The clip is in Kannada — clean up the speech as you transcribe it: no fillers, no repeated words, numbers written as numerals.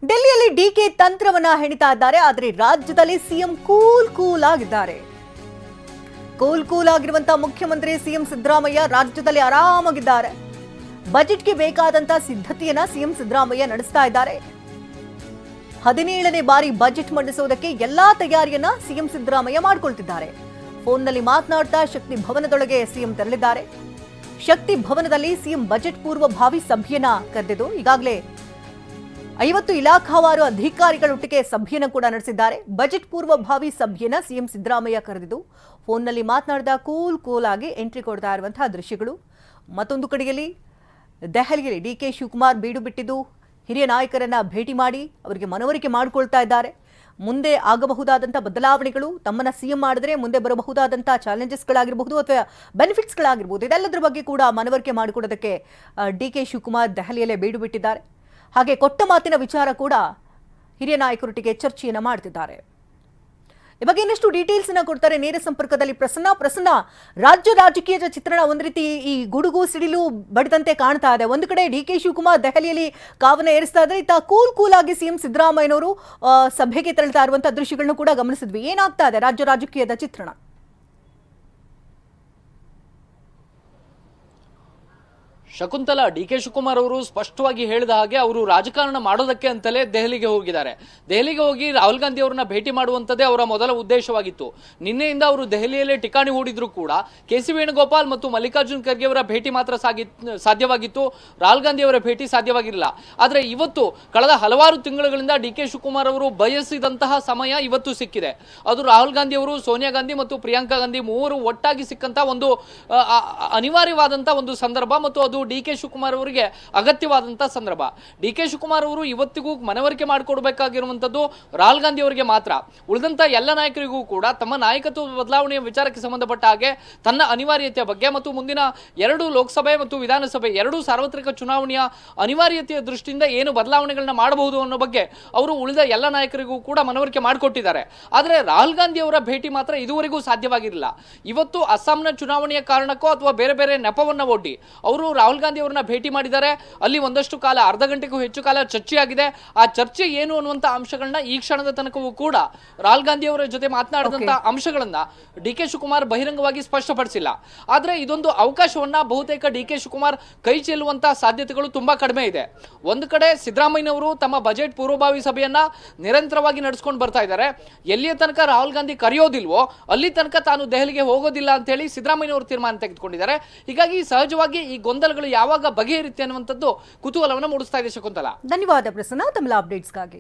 ಡೆಲ್ಲಿಯಲ್ಲಿ ಡಿಕೆ ತಂತ್ರವನ್ನ ಹೆಣಿತಾ ಇದ್ದಾರೆ. ಆದರೆ ರಾಜ್ಯದಲ್ಲಿ ಸಿಎಂ ಕೂಲ್ ಆಗಿದ್ದಾರೆ. ಕೂಲ್ ಆಗಿರುವಂತಹ ಮುಖ್ಯಮಂತ್ರಿ ಸಿಎಂ ಸಿದ್ದರಾಮಯ್ಯ ರಾಜ್ಯದಲ್ಲಿ ಆರಾಮಾಗಿದ್ದಾರೆ. ಬಜೆಟ್ಗೆ ಬೇಕಾದಂತಹ ಸಿದ್ಧತೆಯನ್ನ ಸಿಎಂ ಸಿದ್ದರಾಮಯ್ಯ ನಡೆಸ್ತಾ ಇದ್ದಾರೆ. 17ನೇ ಬಾರಿ ಬಜೆಟ್ ಮಂಡಿಸುವುದಕ್ಕೆ ಎಲ್ಲಾ ತಯಾರಿಯನ್ನ ಸಿಎಂ ಸಿದ್ದರಾಮಯ್ಯ ಮಾಡಿಕೊಳ್ತಿದ್ದಾರೆ. ಫೋನ್ನಲ್ಲಿ ಮಾತನಾಡ್ತಾ ಶಕ್ತಿ ಭವನದೊಳಗೆ ಸಿಎಂ ತೆರಳಿದ್ದಾರೆ. ಶಕ್ತಿ ಭವನದಲ್ಲಿ ಸಿಎಂ ಬಜೆಟ್ ಪೂರ್ವಭಾವಿ ಸಭೆಯನ್ನ ಕರೆದಿದ್ದು ಈಗಾಗಲೇ 50 ಇಲಾಖಾವಾರು ಅಧಿಕಾರಿಗಳೊಟ್ಟಿಗೆ ಸಭೆಯನ್ನು ಕೂಡ ನಡೆಸಿದ್ದಾರೆ. ಬಜೆಟ್ ಪೂರ್ವಭಾವಿ ಸಭೆಯನ್ನ ಸಿಎಂ ಸಿದ್ದರಾಮಯ್ಯ ಕರೆದಿದ್ದು ಫೋನ್ನಲ್ಲಿ ಮಾತನಾಡಿದ ಕೂಲ್ ಆಗಿ ಎಂಟ್ರಿ ಕೊಡ್ತಾ ಇರುವಂತಹ ದೃಶ್ಯಗಳು. ಮತ್ತೊಂದು ಕಡೆಯಲ್ಲಿ ದೆಹಲಿಯಲ್ಲಿ ಡಿಕೆ ಶಿವಕುಮಾರ್ ಬೀಡು ಬಿಟ್ಟಿದ್ದು ಹಿರಿಯ ನಾಯಕರನ್ನ ಭೇಟಿ ಮಾಡಿ ಅವರಿಗೆ ಮನವರಿಕೆ ಮಾಡಿಕೊಳ್ತಾ ಇದ್ದಾರೆ. ಮುಂದೆ ಆಗಬಹುದಾದಂಥ ಬದಲಾವಣೆಗಳು, ತಮ್ಮನ್ನ ಸಿಎಂ ಮಾಡಿದ್ರೆ ಮುಂದೆ ಬರಬಹುದಾದಂಥ ಚಾಲೆಂಜಸ್ಗಳಾಗಿರಬಹುದು ಅಥವಾ ಬೆನಿಫಿಟ್ಸ್ಗಳಾಗಿರ್ಬೋದು, ಇದೆಲ್ಲದರ ಬಗ್ಗೆ ಕೂಡ ಮನವರಿಕೆ ಮಾಡಿಕೊಡೋದಕ್ಕೆ ಡಿಕೆ ಶಿವಕುಮಾರ್ ದೆಹಲಿಯಲ್ಲೇ ಬೀಡು ಬಿಟ್ಟಿದ್ದಾರೆ. ಹಾಗೆ ಕೊಟ್ಟ ಮಾತಿನ ವಿಚಾರ ಕೂಡ ಹಿರಿಯ ನಾಯಕರೊಟ್ಟಿಗೆ ಚರ್ಚೆಯನ್ನ ಮಾಡ್ತಿದ್ದಾರೆ. ಈ ಬಗ್ಗೆ ಇನ್ನಷ್ಟು ಡೀಟೇಲ್ಸ್ ಅನ್ನ ಕೊಡ್ತಾರೆ ನೇರ ಸಂಪರ್ಕದಲ್ಲಿ ಪ್ರಸನ್ನ. ರಾಜ್ಯ ರಾಜಕೀಯದ ಚಿತ್ರಣ ಒಂದು ರೀತಿ ಈ ಗುಡುಗು ಸಿಡಿಲು ಬಡಿದಂತೆ ಕಾಣ್ತಾ ಇದೆ. ಒಂದು ಕಡೆ ಡಿಕೆ ಶಿವಕುಮಾರ್ ದೆಹಲಿಯಲ್ಲಿ ಕಾವನ್ನ ಏರಿಸ್ತಾ ಇದ್ದಾರೆ, ಇತ್ತ ಕೂಲ್ ಆಗಿ ಸಿಎಂ ಸಿದ್ದರಾಮಯ್ಯನವರು ಸಭೆಗೆ ತೆರಳ್ತಾ ಇರುವಂತಹ ದೃಶ್ಯಗಳನ್ನು ಕೂಡ ಗಮನಿಸಿದ್ವಿ. ಏನಾಗ್ತಾ ಇದೆ ರಾಜ್ಯ ರಾಜಕೀಯದ ಚಿತ್ರಣ? ಶಕುಂತಲಾ, ಡಿಕೆ ಶಿವಕುಮಾರ್ ಅವರು ಸ್ಪಷ್ಟವಾಗಿ ಹೇಳಿದ ಹಾಗೆ ಅವರು ರಾಜಕಾರಣ ಮಾಡೋದಕ್ಕೆ ಅಂತಲೇ ದೆಹಲಿಗೆ ಹೋಗಿದ್ದಾರೆ. ದೆಹಲಿಗೆ ಹೋಗಿ ರಾಹುಲ್ ಗಾಂಧಿ ಅವರನ್ನ ಭೇಟಿ ಮಾಡುವಂತದ್ದೇ ಅವರ ಮೊದಲ ಉದ್ದೇಶವಾಗಿತ್ತು. ನಿನ್ನೆಯಿಂದ ಅವರು ದೆಹಲಿಯಲ್ಲೇ ಠಿಕಾಣಿ ಹೂಡಿದ್ರು ಕೂಡ ಕೆ.ಸಿ. ವೇಣುಗೋಪಾಲ್ ಮತ್ತು ಮಲ್ಲಿಕಾರ್ಜುನ್ ಖರ್ಗೆ ಅವರ ಭೇಟಿ ಮಾತ್ರ ಸಾಧ್ಯವಾಗಿತ್ತು. ರಾಹುಲ್ ಗಾಂಧಿ ಅವರ ಭೇಟಿ ಸಾಧ್ಯವಾಗಿರಲಿಲ್ಲ. ಆದರೆ ಇವತ್ತು ಕಳೆದ ಹಲವಾರು ತಿಂಗಳುಗಳಿಂದ ಡಿಕೆ ಶಿವಕುಮಾರ್ ಅವರು ಬಯಸಿದಂತಹ ಸಮಯ ಇವತ್ತು ಸಿಕ್ಕಿದೆ. ಅದು ರಾಹುಲ್ ಗಾಂಧಿ ಅವರು, ಸೋನಿಯಾ ಗಾಂಧಿ ಮತ್ತು ಪ್ರಿಯಾಂಕಾ ಗಾಂಧಿ ಮೂವರು ಒಟ್ಟಾಗಿ ಸಿಕ್ಕಂತ ಒಂದು ಅನಿವಾರ್ಯವಾದಂತಹ ಒಂದು ಸಂದರ್ಭ ಮತ್ತು ಅದು ಡಿ.ಕೆ. ಶಿವಕುಮಾರ್ ಅವರಿಗೆ ಅಗತ್ಯವಾದಂತಹ ಸಂದರ್ಭ. ಡಿ.ಕೆ. ಶಿವಕುಮಾರ್ ಅವರು ಇವತ್ತಿಗೂ ಮನವರಿಕೆ ಮಾಡಿಕೊಡ್ಬೇಕಾಗಿರುವಂತದ್ದು ರಾಹುಲ್ ಗಾಂಧಿ ಅವರಿಗೆ ಮಾತ್ರ. ಉಳಿದಂತ ಎಲ್ಲ ನಾಯಕರಿಗೂ ಕೂಡ ತಮ್ಮ ನಾಯಕತ್ವ ಬದಲಾವಣೆಯ ವಿಚಾರಕ್ಕೆ ಸಂಬಂಧಪಟ್ಟ ಹಾಗೆ ತನ್ನ ಅನಿವಾರ್ಯತೆಯ ಬಗ್ಗೆ ಮತ್ತು ಮುಂದಿನ 2 ಲೋಕಸಭೆ ಮತ್ತು ವಿಧಾನಸಭೆ 2 ಸಾರ್ವತ್ರಿಕ ಚುನಾವಣೆಯ ಅನಿವಾರ್ಯತೆಯ ದೃಷ್ಟಿಯಿಂದ ಏನು ಬದಲಾವಣೆಗಳನ್ನ ಮಾಡಬಹುದು ಅನ್ನೋ ಬಗ್ಗೆ ಅವರು ಉಳಿದ ಎಲ್ಲ ನಾಯಕರಿಗೂ ಕೂಡ ಮನವರಿಕೆ ಮಾಡಿಕೊಟ್ಟಿದ್ದಾರೆ. ಆದರೆ ರಾಹುಲ್ ಗಾಂಧಿ ಅವರ ಭೇಟಿ ಮಾತ್ರ ಇದುವರೆಗೂ ಸಾಧ್ಯವಾಗಿರಲಿಲ್ಲ. ಇವತ್ತು ಅಸ್ಸಾಂನ ಚುನಾವಣೆಯ ಕಾರಣಕ್ಕೋ ಅಥವಾ ಬೇರೆ ನೆಪವನ್ನ ಒಡ್ಡಿ ಅವರು ರಾಹುಲ್ ಗಾಂಧಿ ಅವರನ್ನ ಭೇಟಿ ಮಾಡಿದ್ದಾರೆ. ಅಲ್ಲಿ ಒಂದಷ್ಟು ಕಾಲ, ಅರ್ಧ ಗಂಟೆಗೂ ಹೆಚ್ಚು ಕಾಲ ಚರ್ಚೆಯಾಗಿದೆ. ಆ ಚರ್ಚೆ ಏನು ಅನ್ನುವಂತ ಅಂಶಗಳನ್ನ ಈ ಕ್ಷಣದ ತನಕವೂ ಕೂಡ ರಾಹುಲ್ ಗಾಂಧಿ ಅವರ ಜೊತೆ ಮಾತನಾಡಿದಂತ ಅಂಶಗಳನ್ನ ಡಿ.ಕೆ. ಶಿವಕುಮಾರ್ ಬಹಿರಂಗವಾಗಿ ಸ್ಪಷ್ಟಪಡಿಸಿಲ್ಲ. ಆದ್ರೆ ಇದೊಂದು ಅವಕಾಶವನ್ನ ಬಹುತೇಕ ಡಿ.ಕೆ. ಶಿವಕುಮಾರ್ ಕೈ ಚೆಲ್ಲುವಂತಹ ಸಾಧ್ಯತೆಗಳು ತುಂಬಾ ಕಡಿಮೆ ಇದೆ. ಒಂದು ಕಡೆ ಸಿದ್ದರಾಮಯ್ಯನವರು ತಮ್ಮ ಬಜೆಟ್ ಪೂರ್ವಭಾವಿ ಸಭೆಯನ್ನ ನಿರಂತರವಾಗಿ ನಡೆಸ್ಕೊಂಡು ಬರ್ತಾ ಇದ್ದಾರೆ. ಎಲ್ಲಿಯ ತನಕ ರಾಹುಲ್ ಗಾಂಧಿ ಕರೆಯೋದಿಲ್ವೋ ಅಲ್ಲಿ ತನಕ ತಾನು ದೆಹಲಿಗೆ ಹೋಗೋದಿಲ್ಲ ಅಂತ ಹೇಳಿ ಸಿದ್ದರಾಮಯ್ಯನವರು ತೀರ್ಮಾನ ತೆಗೆದುಕೊಂಡಿದ್ದಾರೆ. ಹೀಗಾಗಿ ಸಹಜವಾಗಿ ಈ ಗೊಂದಲಗಳು ಯಾವಾಗ ಬಗೆಹರಿಯುತ್ತೆ ಅನ್ನುವಂಥದ್ದು ಕುತೂಹಲವನ್ನು ಮೂಡಿಸ್ತಾ ಇದೆ. ಶಕುಂತಲಾ, ಧನ್ಯವಾದ ಪ್ರಸನ್ನ ತಮ್ಮ ಅಪ್ಡೇಟ್ಸ್ಗಾಗಿ.